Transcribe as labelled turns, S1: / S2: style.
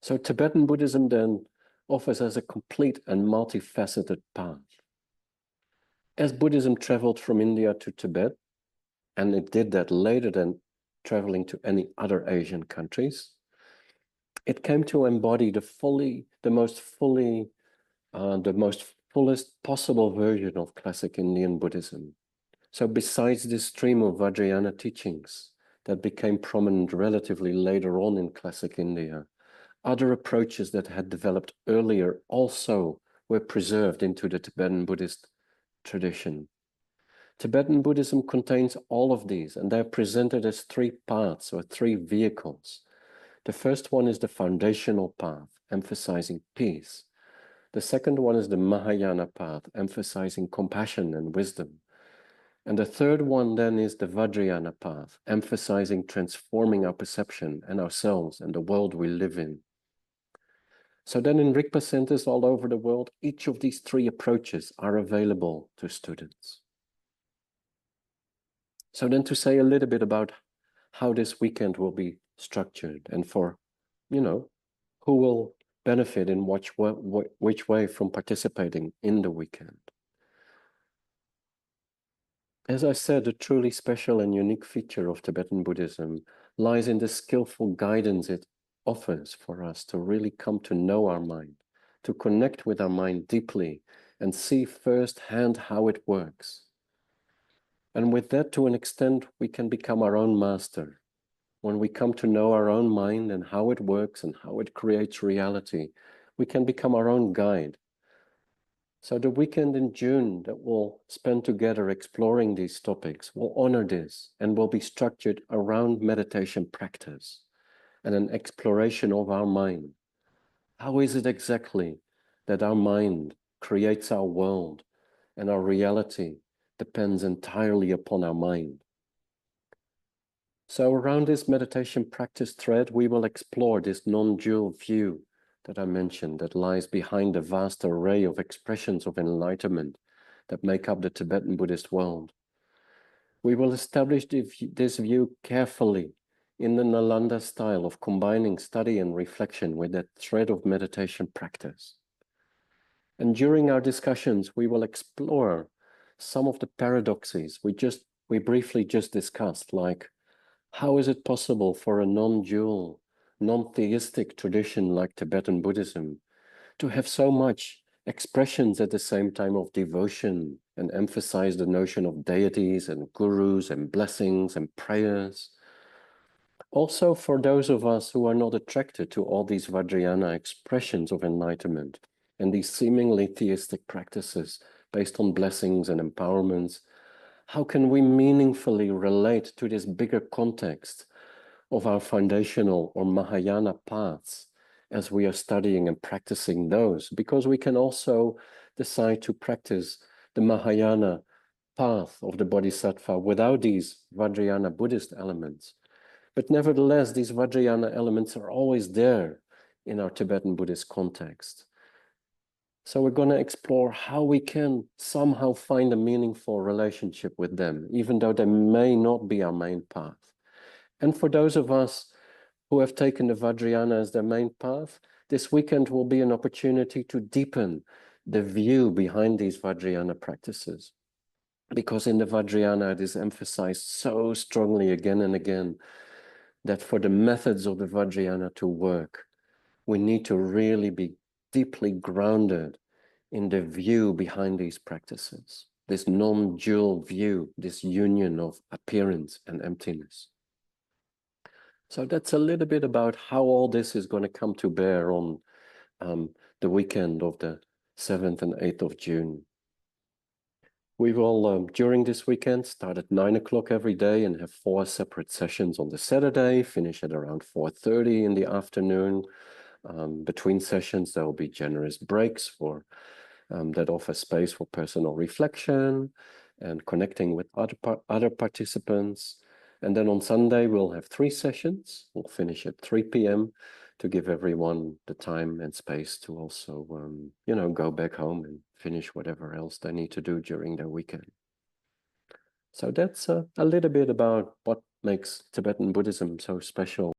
S1: So Tibetan Buddhism then offers us a complete and multifaceted path. As Buddhism traveled from India to Tibet, and it did that later than traveling to any other Asian countries, it came to embody the most fullest possible version of classic Indian Buddhism. So besides this stream of Vajrayana teachings that became prominent relatively later on in classic India, other approaches that had developed earlier also were preserved into the Tibetan Buddhist tradition. Tibetan Buddhism contains all of these, and they're presented as three paths or three vehicles. The first one is the foundational path, emphasizing peace. The second one is the Mahayana path, emphasizing compassion and wisdom. And the third one then is the Vajrayana path, emphasizing transforming our perception and ourselves and the world we live in. So then in Rigpa centers all over the world, each of these three approaches are available to students. So then to say a little bit about how this weekend will be structured and for, who will benefit in which way from participating in the weekend. As I said, a truly special and unique feature of Tibetan Buddhism lies in the skillful guidance it offers for us to really come to know our mind, to connect with our mind deeply and see firsthand how it works. And with that, to an extent, we can become our own master. When we come to know our own mind and how it works and how it creates reality, we can become our own guide. So the weekend in June that we'll spend together exploring these topics will honor this and will be structured around meditation practice and an exploration of our mind. How is it exactly that our mind creates our world and our reality depends entirely upon our mind? So around this meditation practice thread, we will explore this non-dual view that I mentioned that lies behind the vast array of expressions of enlightenment that make up the Tibetan Buddhist world. We will establish this view carefully in the Nalanda style of combining study and reflection with that thread of meditation practice. And during our discussions, we will explore some of the paradoxes we briefly just discussed, like how is it possible for a non-dual, non-theistic tradition like Tibetan Buddhism to have so much expressions at the same time of devotion and emphasize the notion of deities and gurus and blessings and prayers? Also, for those of us who are not attracted to all these Vajrayana expressions of enlightenment and these seemingly theistic practices based on blessings and empowerments, how can we meaningfully relate to this bigger context of our foundational or Mahayana paths as we are studying and practicing those? Because we can also decide to practice the Mahayana path of the Bodhisattva without these Vajrayana Buddhist elements. But nevertheless, these Vajrayana elements are always there in our Tibetan Buddhist context. So we're going to explore how we can somehow find a meaningful relationship with them, even though they may not be our main path. And for those of us who have taken the Vajrayana as their main path, this weekend will be an opportunity to deepen the view behind these Vajrayana practices. Because in the Vajrayana, it is emphasized so strongly again and again that for the methods of the Vajrayana to work, we need to really be deeply grounded in the view behind these practices, this non-dual view, this union of appearance and emptiness. So that's a little bit about how all this is going to come to bear on the weekend of the 7th and 8th of June. We will, during this weekend, start at 9 o'clock every day and have 4 separate sessions on the Saturday, finish at around 4:30 in the afternoon. Between sessions, there will be generous breaks that offer space for personal reflection and connecting with other participants. And then on Sunday, we'll have 3 sessions. We'll finish at 3 p.m. to give everyone the time and space to also, go back home and finish whatever else they need to do during their weekend. So that's a little bit about what makes Tibetan Buddhism so special.